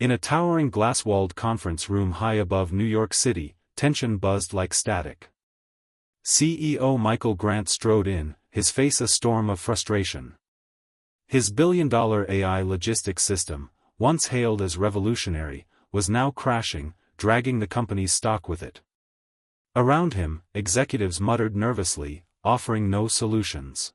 In a towering glass-walled conference room high above New York City, tension buzzed like static. CEO Michael Grant strode in, his face a storm of frustration. His billion-dollar AI logistics system, once hailed as revolutionary, was now crashing, dragging the company's stock with it. Around him, executives muttered nervously, offering no solutions.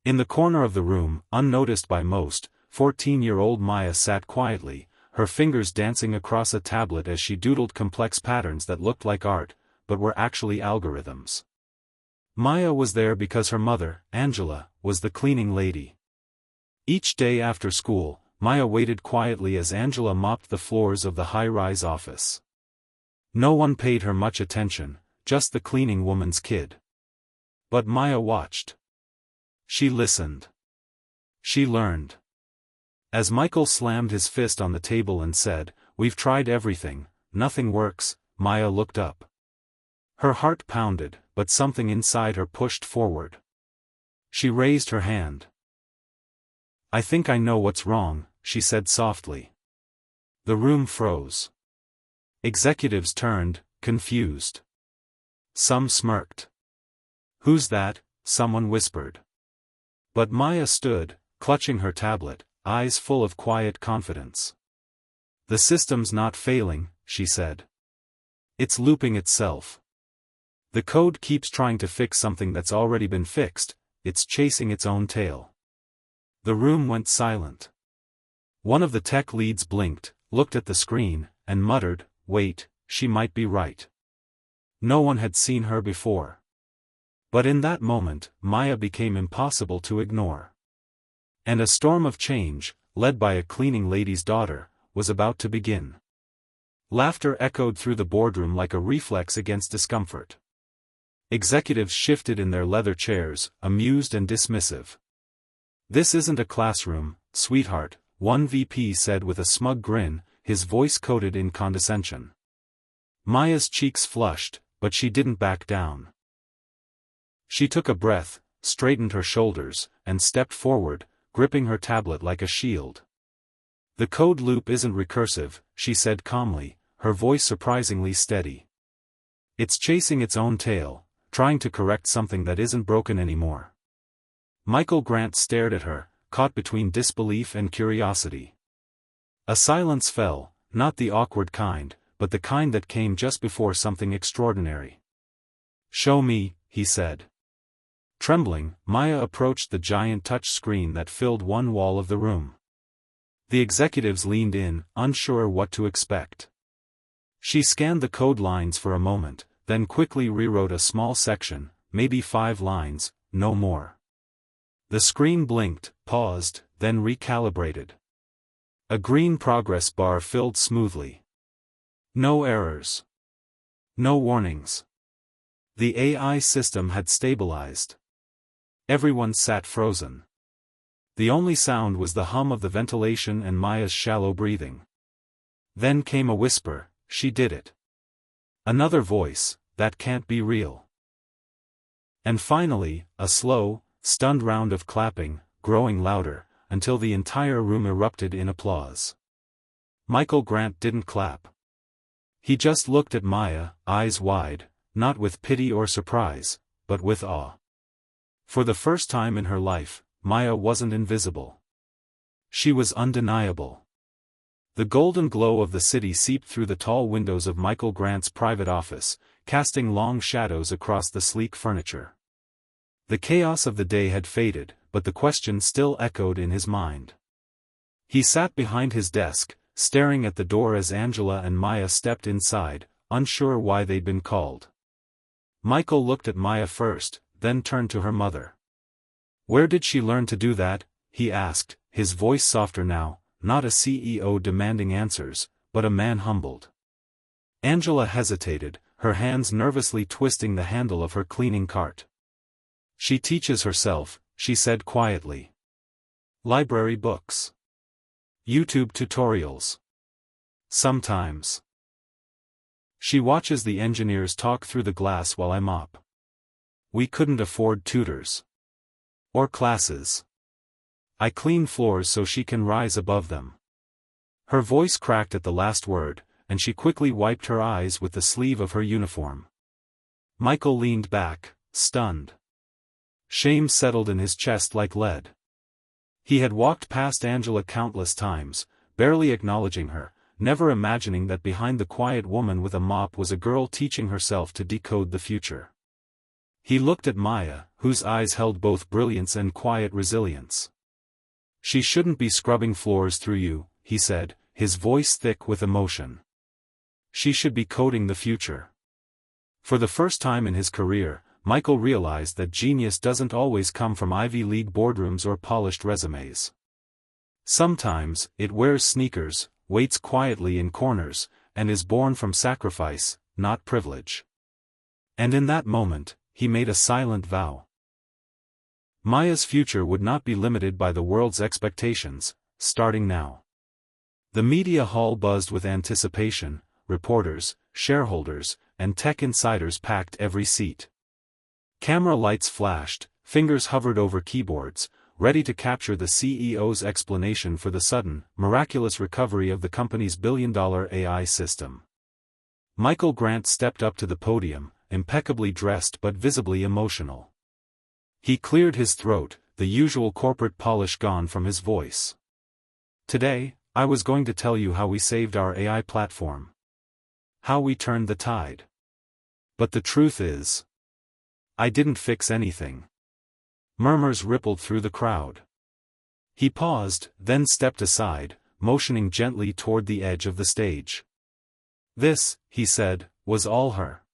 In the corner of the room, unnoticed by most, 14-year-old Maya sat quietly, her fingers dancing across a tablet as she doodled complex patterns that looked like art, but were actually algorithms. Maya was there because her mother, Angela, was the cleaning lady. Each day after school, Maya waited quietly as Angela mopped the floors of the high-rise office. No one paid her much attention, just the cleaning woman's kid. But Maya watched. She listened. She learned. As Michael slammed his fist on the table and said, "We've tried everything, nothing works," Maya looked up. Her heart pounded, but something inside her pushed forward. She raised her hand. "I think I know what's wrong," she said softly. The room froze. Executives turned, confused. Some smirked. "Who's that?" someone whispered. But Maya stood, clutching her tablet, eyes full of quiet confidence. "The system's not failing," she said. "It's looping itself. The code keeps trying to fix something that's already been fixed, it's chasing its own tail." The room went silent. One of the tech leads blinked, looked at the screen, and muttered, "Wait, she might be right." No one had seen her before. But in that moment, Maya became impossible to ignore. And a storm of change, led by a cleaning lady's daughter, was about to begin. Laughter echoed through the boardroom like a reflex against discomfort. Executives shifted in their leather chairs, amused and dismissive. "This isn't a classroom, sweetheart," one VP said with a smug grin, his voice coated in condescension. Maya's cheeks flushed, but she didn't back down. She took a breath, straightened her shoulders, and stepped forward, gripping her tablet like a shield. "The code loop isn't recursive," she said calmly, her voice surprisingly steady. "It's chasing its own tail, trying to correct something that isn't broken anymore." Michael Grant stared at her, caught between disbelief and curiosity. A silence fell, not the awkward kind, but the kind that came just before something extraordinary. "Show me," he said. Trembling, Maya approached the giant touch screen that filled one wall of the room. The executives leaned in, unsure what to expect. She scanned the code lines for a moment, then quickly rewrote a small section, maybe 5 lines, no more. The screen blinked, paused, then recalibrated. A green progress bar filled smoothly. No errors. No warnings. The AI system had stabilized. Everyone sat frozen. The only sound was the hum of the ventilation and Maya's shallow breathing. Then came a whisper, "She did it." Another voice, "That can't be real." And finally, a slow, stunned round of clapping, growing louder, until the entire room erupted in applause. Michael Grant didn't clap. He just looked at Maya, eyes wide, not with pity or surprise, but with awe. For the first time in her life, Maya wasn't invisible. She was undeniable. The golden glow of the city seeped through the tall windows of Michael Grant's private office, casting long shadows across the sleek furniture. The chaos of the day had faded, but the question still echoed in his mind. He sat behind his desk, staring at the door as Angela and Maya stepped inside, unsure why they'd been called. Michael looked at Maya first, then turned to her mother. "Where did she learn to do that?" he asked, his voice softer now, not a CEO demanding answers, but a man humbled. Angela hesitated, her hands nervously twisting the handle of her cleaning cart. "She teaches herself," she said quietly. "Library books. YouTube tutorials. Sometimes. She watches the engineers talk through the glass while I mop. We couldn't afford tutors. Or classes. I clean floors so she can rise above them." Her voice cracked at the last word, and she quickly wiped her eyes with the sleeve of her uniform. Michael leaned back, stunned. Shame settled in his chest like lead. He had walked past Angela countless times, barely acknowledging her, never imagining that behind the quiet woman with a mop was a girl teaching herself to decode the future. He looked at Maya, whose eyes held both brilliance and quiet resilience. "She shouldn't be scrubbing floors through you," he said, his voice thick with emotion. "She should be coding the future." For the first time in his career, Michael realized that genius doesn't always come from Ivy League boardrooms or polished resumes. Sometimes, it wears sneakers, waits quietly in corners, and is born from sacrifice, not privilege. And in that moment, he made a silent vow. Maya's future would not be limited by the world's expectations, starting now. The media hall buzzed with anticipation. Reporters, shareholders, and tech insiders packed every seat. Camera lights flashed, fingers hovered over keyboards, ready to capture the CEO's explanation for the sudden, miraculous recovery of the company's billion-dollar AI system. Michael Grant stepped up to the podium, impeccably dressed but visibly emotional. He cleared his throat, the usual corporate polish gone from his voice. "Today, I was going to tell you how we saved our AI platform. How we turned the tide. But the truth is, I didn't fix anything." Murmurs rippled through the crowd. He paused, then stepped aside, motioning gently toward the edge of the stage. "This," he said, "was all her."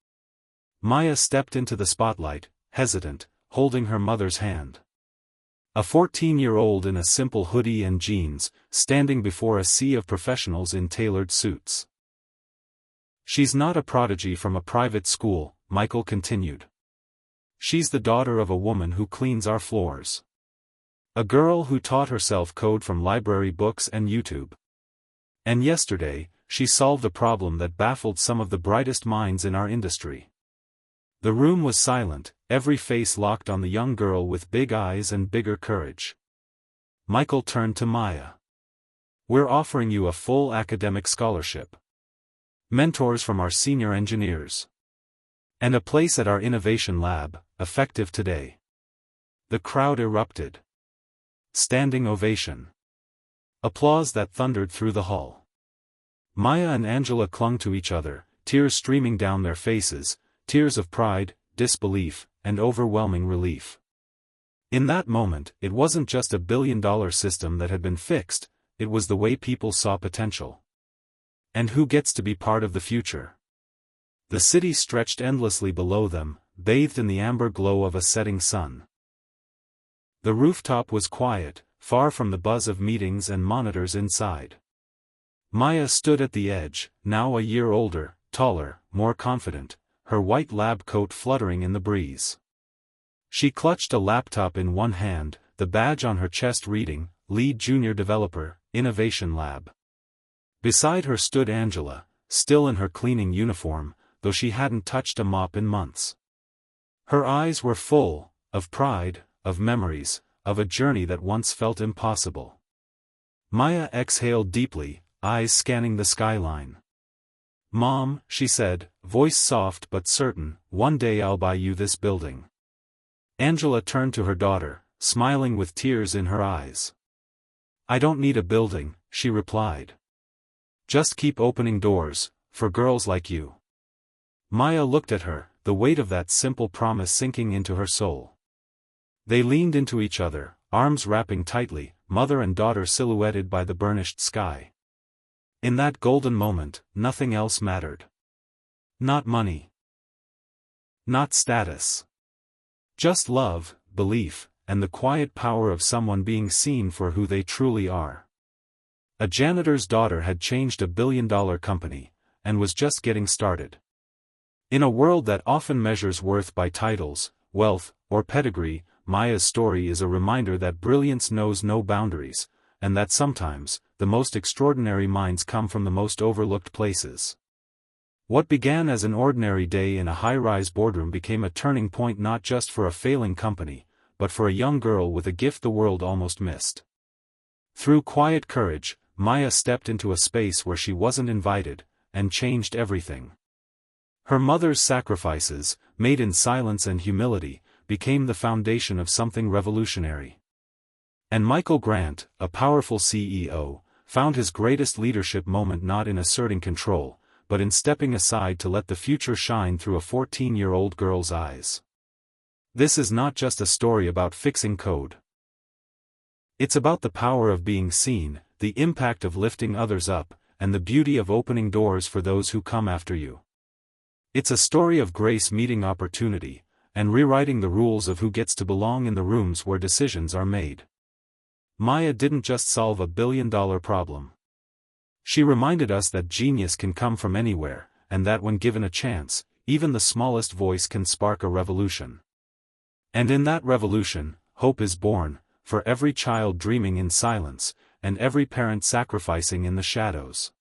Maya stepped into the spotlight, hesitant, holding her mother's hand. A 14-year-old in a simple hoodie and jeans, standing before a sea of professionals in tailored suits. "She's not a prodigy from a private school," Michael continued. "She's the daughter of a woman who cleans our floors. A girl who taught herself code from library books and YouTube. And yesterday, she solved a problem that baffled some of the brightest minds in our industry." The room was silent, every face locked on the young girl with big eyes and bigger courage. Michael turned to Maya. "We're offering you a full academic scholarship. Mentors from our senior engineers. And a place at our innovation lab, effective today." The crowd erupted. Standing ovation. Applause that thundered through the hall. Maya and Angela clung to each other, tears streaming down their faces, tears of pride, disbelief, and overwhelming relief. In that moment, it wasn't just a billion-dollar system that had been fixed, it was the way people saw potential. And who gets to be part of the future? The city stretched endlessly below them, bathed in the amber glow of a setting sun. The rooftop was quiet, far from the buzz of meetings and monitors inside. Maya stood at the edge, now a year older, taller, more confident, her white lab coat fluttering in the breeze. She clutched a laptop in one hand, the badge on her chest reading, Lead Junior Developer, Innovation Lab. Beside her stood Angela, still in her cleaning uniform, though she hadn't touched a mop in months. Her eyes were full, of pride, of memories, of a journey that once felt impossible. Maya exhaled deeply, eyes scanning the skyline. "Mom," she said, voice soft but certain, "one day I'll buy you this building." Angela turned to her daughter, smiling with tears in her eyes. "I don't need a building," she replied. "Just keep opening doors, for girls like you." Maya looked at her, the weight of that simple promise sinking into her soul. They leaned into each other, arms wrapping tightly, mother and daughter silhouetted by the burnished sky. In that golden moment, nothing else mattered. Not money. Not status. Just love, belief, and the quiet power of someone being seen for who they truly are. A janitor's daughter had changed a billion-dollar company, and was just getting started. In a world that often measures worth by titles, wealth, or pedigree, Maya's story is a reminder that brilliance knows no boundaries, and that sometimes, the most extraordinary minds come from the most overlooked places. What began as an ordinary day in a high-rise boardroom became a turning point not just for a failing company, but for a young girl with a gift the world almost missed. Through quiet courage, Maya stepped into a space where she wasn't invited, and changed everything. Her mother's sacrifices, made in silence and humility, became the foundation of something revolutionary. And Michael Grant, a powerful CEO, found his greatest leadership moment not in asserting control, but in stepping aside to let the future shine through a 14-year-old girl's eyes. This is not just a story about fixing code. It's about the power of being seen, the impact of lifting others up, and the beauty of opening doors for those who come after you. It's a story of grace meeting opportunity, and rewriting the rules of who gets to belong in the rooms where decisions are made. Maya didn't just solve a billion-dollar problem. She reminded us that genius can come from anywhere, and that when given a chance, even the smallest voice can spark a revolution. And in that revolution, hope is born, for every child dreaming in silence, and every parent sacrificing in the shadows.